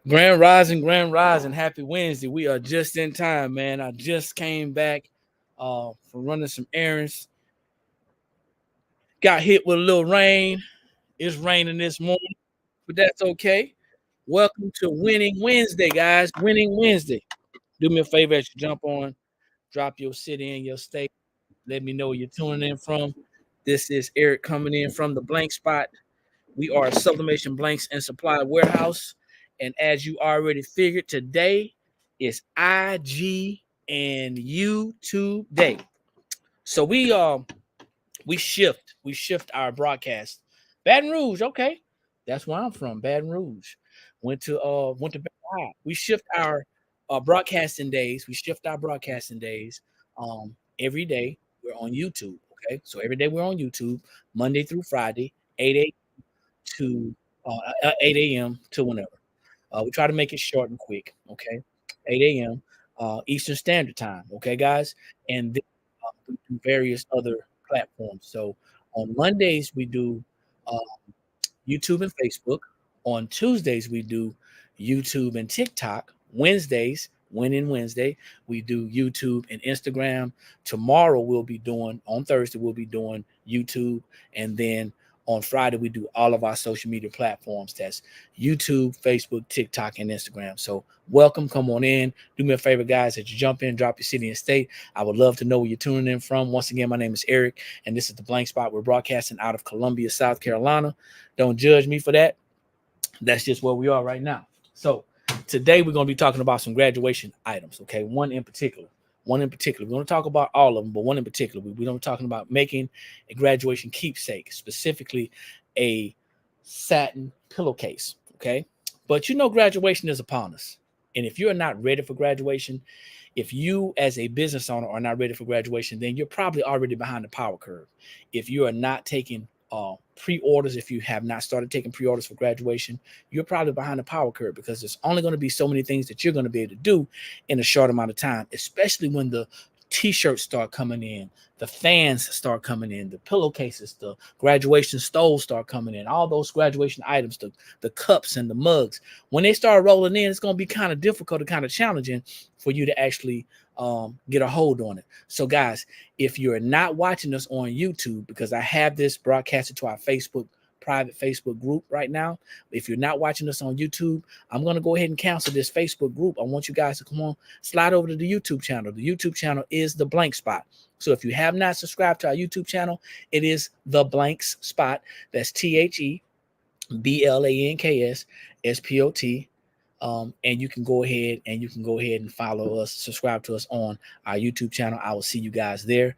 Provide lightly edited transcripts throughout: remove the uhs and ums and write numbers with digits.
Grand rising, happy Wednesday. We are just in time, man. I just came back from running some errands. Got hit with a little rain. It's raining this morning, but that's okay. Welcome to Winning Wednesday, guys. Winning Wednesday. Do me a favor as you jump on, drop your city and your state. Let me know where you're tuning in from. This is Eric coming in from the blank spot. We are a sublimation blanks and supply warehouse. And as you already figured, today is IG and YouTube day. So we shift our broadcast. Baton Rouge, okay. That's where I'm from, Baton Rouge. Went to Baton Rouge. We shift our broadcasting days. We shift our broadcasting days. Every day we're on YouTube. Okay. So every day we're on YouTube, Monday through Friday, 8 to 8 a.m. to whenever. We try to make it short and quick. Okay, 8 a.m. Eastern Standard Time. Okay, guys, and then we do various other platforms. So on Mondays we do uh, YouTube and Facebook. On Tuesdays we do YouTube and TikTok. Wednesdays, Winning Wednesday, we do YouTube and Instagram. Tomorrow we'll be doing on Thursday we'll be doing YouTube, and then on Friday we do all of our social media platforms. That's YouTube, Facebook, TikTok, and Instagram. So welcome, come on in. Do me a favor, guys, as you jump in, drop your city and state. I would love to know where you're tuning in from. Once again, my name is Eric, and this is the Blank Spot. We're broadcasting out of Columbia, South Carolina. Don't judge me for that. That's just where we are right now. So today we're going to be talking about some graduation items. Okay, one in particular. One in particular. We're going to talk about all of them, but one in particular. We're going to be talking about making a graduation keepsake, specifically a satin pillowcase. Okay, but you know graduation is upon us, and if you're not ready for graduation, if you as a business owner are not ready for graduation, then you're probably already behind the power curve. If you are not taking pre-orders, if you have not started taking pre-orders for graduation, you're probably behind the power curve, because there's only going to be so many things that you're going to be able to do in a short amount of time, especially when the t-shirts start coming in, the fans start coming in, the pillowcases, the graduation stoles start coming in, all those graduation items, the cups and the mugs. When they start rolling in, it's going to be kind of difficult and kind of challenging for you to actually get a hold on it. So guys, if you're not watching us on YouTube, because I have this broadcasted to our private Facebook group right now. If you're not watching us on YouTube, I'm going to go ahead and cancel this Facebook group. I want you guys to come on, slide over to the YouTube channel. The YouTube channel is The Blank Spot. So if you have not subscribed to our YouTube channel, it is The Blanks Spot. That's TheBlanksSpot. And you can go ahead and follow us, subscribe to us on our YouTube channel. I will see you guys there.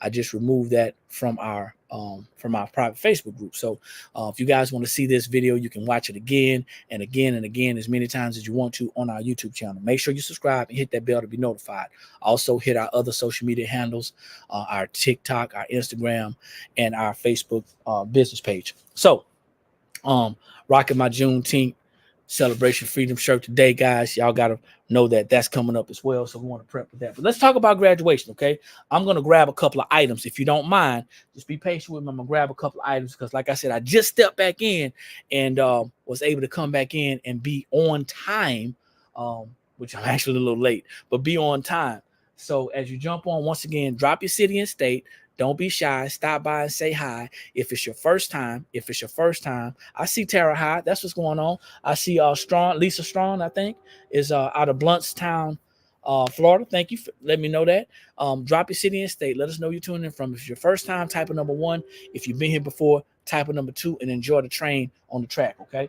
I just removed that from our private Facebook group. So if you guys want to see this video, you can watch it again and again and again as many times as you want to on our YouTube channel. Make sure you subscribe and hit that bell to be notified. Also hit our other social media handles, our TikTok, our Instagram, and our Facebook business page. So rocking my Juneteenth Celebration Freedom shirt today, guys. Y'all got to know that that's coming up as well. So we want to prep for that. But let's talk about graduation, okay? I'm going to grab a couple of items. If you don't mind, just be patient with me. I'm going to grab a couple of items because, like I said, I just stepped back in and was able to come back in and be on time, which I'm actually a little late, but be on time. So as you jump on, once again, drop your city and state. Don't be shy. Stop by and say hi. If it's your first time, I see Tara High. That's what's going on. I see Lisa Strong, I think, is out of Bluntstown, Florida. Thank you for letting me know that. Drop your city and state. Let us know you're tuning in from. If it's your first time, type of number 1. If you've been here before, type of number 2, and enjoy the train on the track, okay?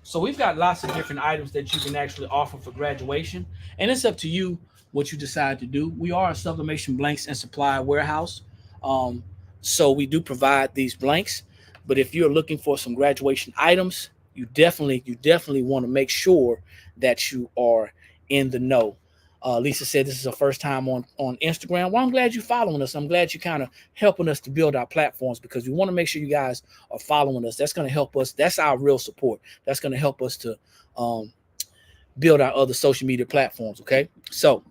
So we've got lots of different items that you can actually offer for graduation, and it's up to you what you decide to do. We are a sublimation blanks and supply warehouse, um, so we do provide these blanks. But if you're looking for some graduation items, you definitely want to make sure that you are in the know. Lisa said this is her first time on Instagram. Well, I'm glad you're following us. I'm glad you're kind of helping us to build our platforms, because we want to make sure you guys are following us. That's going to help us. That's our real support. That's going to help us to build our other social media platforms. Okay, so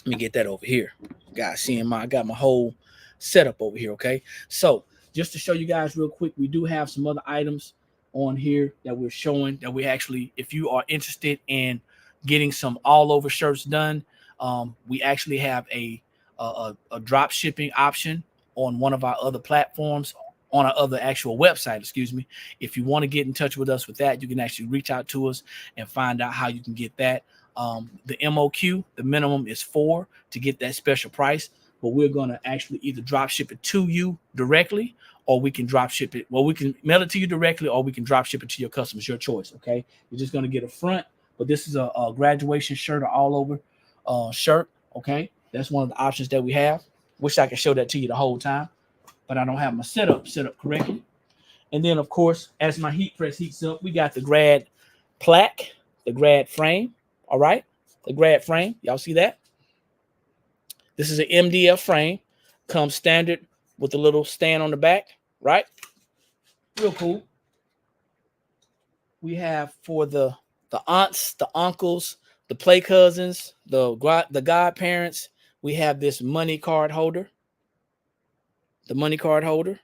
let me get that over here. Guys, I got my whole setup over here. Okay, so just to show you guys real quick, we do have some other items on here that we're showing that we actually, if you are interested in getting some all over shirts done, we actually have a drop shipping option on one of our other platforms, on our other actual website, excuse me. If you want to get in touch with us with that, you can actually reach out to us and find out how you can get that. The MOQ, the minimum is 4 to get that special price, but we're going to actually either drop ship it to you directly, or we can drop ship it. Well, we can mail it to you directly, or we can drop ship it to your customers, your choice. Okay. You're just going to get a front, but this is a graduation shirt or all over shirt. Okay. That's one of the options that we have. Wish I could show that to you the whole time, but I don't have my setup set up correctly. And then, of course, as my heat press heats up, we got the grad plaque, the grad frame. All right. The grad frame. Y'all see that? This is an MDF frame. Comes standard with a little stand on the back. Right? Real cool. We have for the aunts, the uncles, the play cousins, the godparents, we have this money card holder. The money card holder.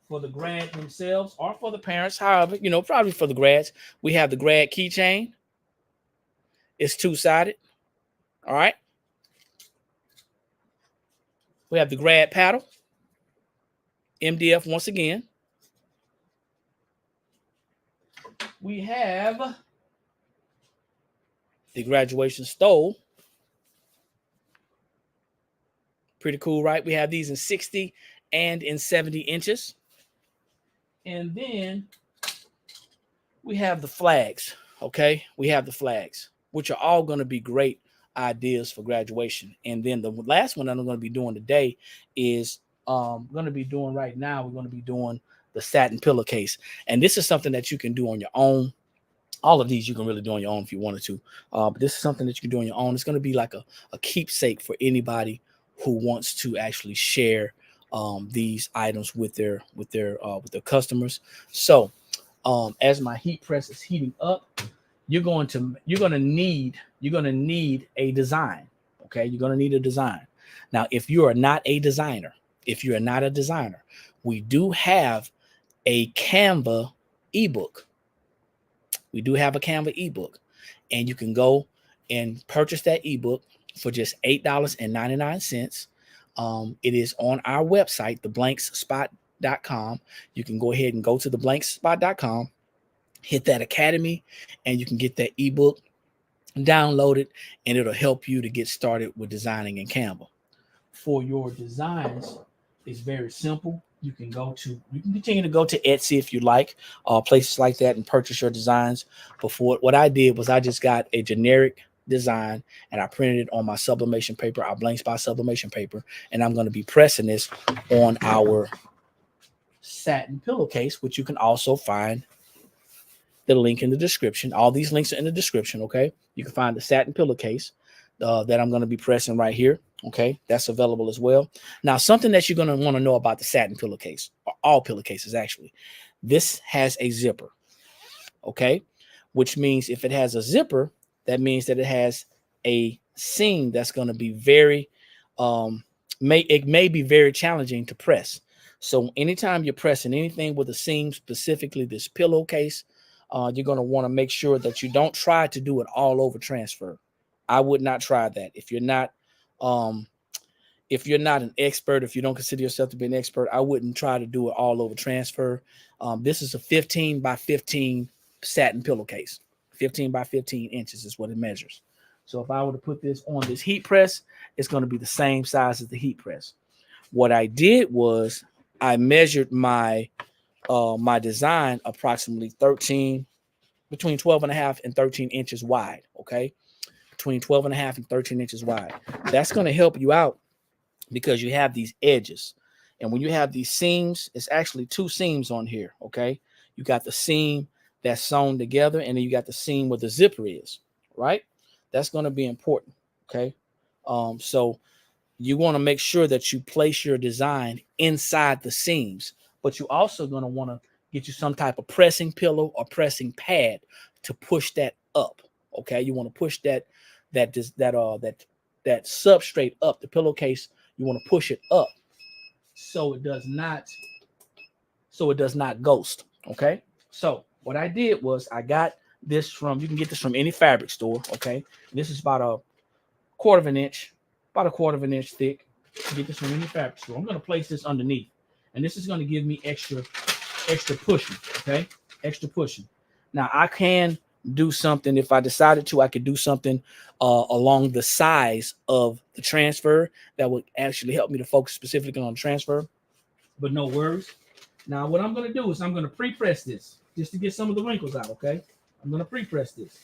For the grad themselves or for the parents, however, probably for the grads, we have the grad keychain. It's two-sided. All right. We have the grad paddle. MDF once again. We have the graduation stole. Pretty cool, right? We have these in 60 and in 70 inches. And then we have the flags, okay? We have the flags, which are all going to be great ideas for graduation. And then the last one that I'm going to be doing today is going to be doing right now. We're going to be doing the satin pillowcase. And this is something that you can do on your own. All of these you can really do on your own if you wanted to. But this is something that you can do on your own. It's going to be like a keepsake for anybody who wants to actually share these items with their customers. So as my heat press is heating up, you're going to need a design. Okay, you're going to need a design. Now, if you are not a designer, we do have a Canva ebook. We do have a Canva ebook, and you can go and purchase that ebook for just $8.99. It is on our website, theblankspot.com. You can go ahead and go to theblankspot.com, hit that academy, and you can get that ebook, download it, and it'll help you to get started with designing in Canva. For your designs, it's very simple. You can continue to go to Etsy if you like, places like that, and purchase your designs. Before, what I did was I just got a generic design and I printed it on my sublimation paper, our blank spot sublimation paper, and I'm going to be pressing this on our satin pillowcase, which you can also find the link in the description. All these links are in the description. Okay, you can find the satin pillowcase that I'm going to be pressing right here. Okay, that's available as well. Now, something that you're going to want to know about the satin pillowcase, or all pillowcases actually, this has a zipper. Okay, which means if it has a zipper, that means that it has a seam that's going to be very, it may be very challenging to press. So anytime you're pressing anything with a seam, specifically this pillowcase, you're going to want to make sure that you don't try to do it all over transfer. I would not try that. If you're not an expert, if you don't consider yourself to be an expert, I wouldn't try to do it all over transfer. This is a 15 by 15 satin pillowcase. 15 by 15 inches is what it measures. So if I were to put this on this heat press, it's going to be the same size as the heat press. What I did was I measured my design approximately between 12 and a half and 13 inches wide. Okay. Between 12 and a half and 13 inches wide. That's going to help you out because you have these edges. And when you have these seams, it's actually two seams on here. Okay. You got the seam that's sewn together, and then you got the seam where the zipper is, right? That's going to be important. Okay. So you want to make sure that you place your design inside the seams, but you also going to want to get you some type of pressing pillow or pressing pad to push that up. Okay, you want to push that substrate up, the pillowcase. You want to push it up so it does not ghost. Okay, so what I did was I got this from, you can get this from any fabric store. Okay, this is about a quarter of an inch thick. Get this from any fabric store. I'm going to place this underneath, and this is going to give me extra pushing. Okay, extra pushing. Now I can do something if I decided to. I could do something along the size of the transfer that would actually help me to focus specifically on transfer. But no worries. Now what I'm going to do is I'm going to pre-press this just to get some of the wrinkles out. Okay, I'm going to pre-press this,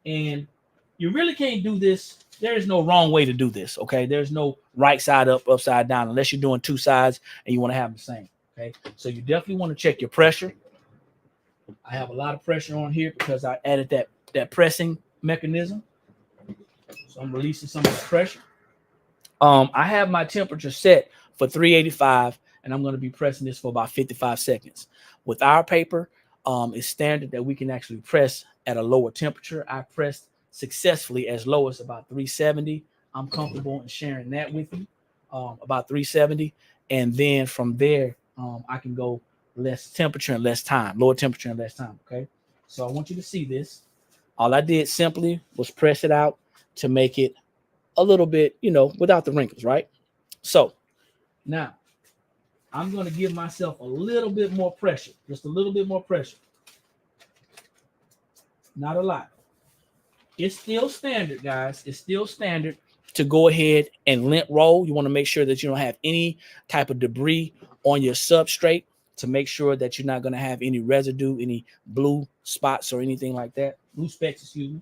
and you really can't do this. There is no wrong way to do this. Okay, there's no right side up, upside down, unless you're doing two sides and you want to have the same. Okay, so you definitely want to check your pressure. I have a lot of pressure on here because I added that pressing mechanism. So I'm releasing some of the pressure. I have my temperature set for 385, and I'm going to be pressing this for about 55 seconds. With our paper, it's standard that we can actually press at a lower temperature. I pressed successfully as low as about 370. I'm comfortable in sharing that with you, about 370. And then from there, I can go less temperature and less time, lower temperature and less time. Okay. So I want you to see this. All I did simply was press it out to make it a little bit, without the wrinkles, right? So now I'm going to give myself a little bit more pressure, just a little bit more pressure. Not a lot. It's still standard, guys. It's still standard to go ahead and lint roll. You want to make sure that you don't have any type of debris on your substrate, to make sure that you're not going to have any residue, any blue spots or anything like that. Blue specks, excuse me.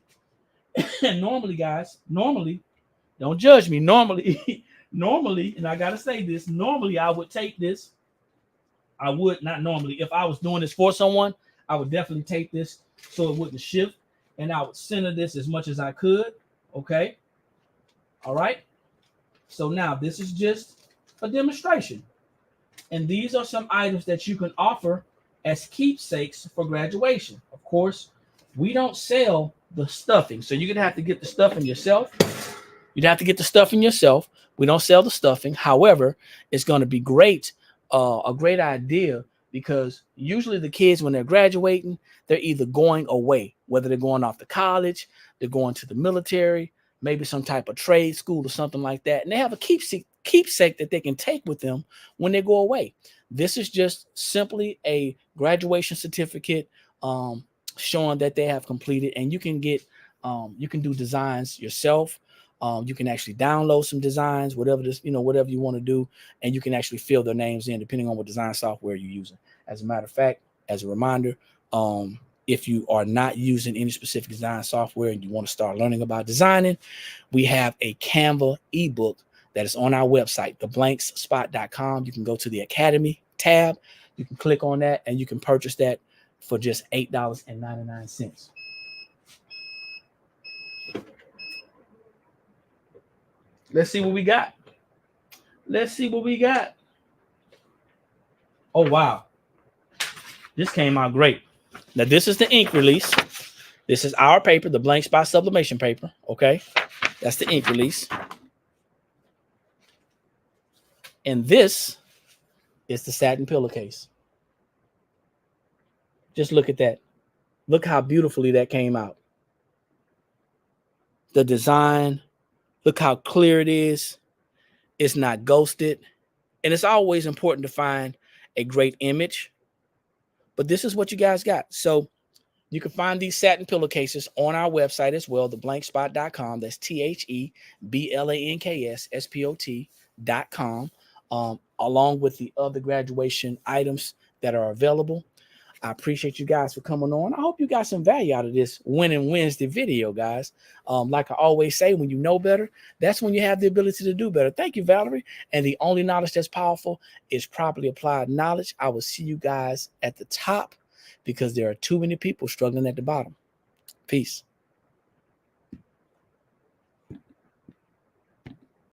And normally, guys, don't judge me. Normally, and I got to say this, normally I would take this. I would not normally. If I was doing this for someone, I would definitely take this so it wouldn't shift. And I would center this as much as I could. Okay. All right. So now this is just a demonstration. And these are some items that you can offer as keepsakes for graduation. Of course, we don't sell the stuffing. So you're going to have to get the stuffing yourself. You'd have to get the stuffing yourself. We don't sell the stuffing. However, it's going to be great, a great idea, because usually the kids, when they're graduating, they're either going away, whether they're going off to college, they're going to the military, maybe some type of trade school or something like that. And they have a keepsake that they can take with them when they go away. This is just simply a graduation certificate showing that they have completed, and you can do designs yourself. You can actually download some designs, whatever you want to do, and you can actually fill their names in depending on what design software you're using. As a matter of fact, as a reminder, if you are not using any specific design software and you want to start learning about designing, we have a Canva ebook that is on our website, theblankspot.com. You can go to the Academy tab. You can click on that and you can purchase that for just $8.99. Let's see what we got. Oh, wow. This came out great. Now, this is the ink release. This is our paper, the Blank Spot Sublimation Paper. Okay. That's the ink release. And this is the satin pillowcase. Just look at that. Look how beautifully that came out. The design, look how clear it is. It's not ghosted. And it's always important to find a great image. But this is what you guys got. So you can find these satin pillowcases on our website as well, theblankspot.com. That's THEBLANKSPOT.com, along with the other graduation items that are available. I appreciate you guys for coming on. I hope you got some value out of this Winning Wednesday video, guys. Like I always say, when you know better, that's when you have the ability to do better. Thank you, Valerie. And the only knowledge that's powerful is properly applied knowledge. I will see you guys at the top. because there are too many people struggling at the bottom. Peace.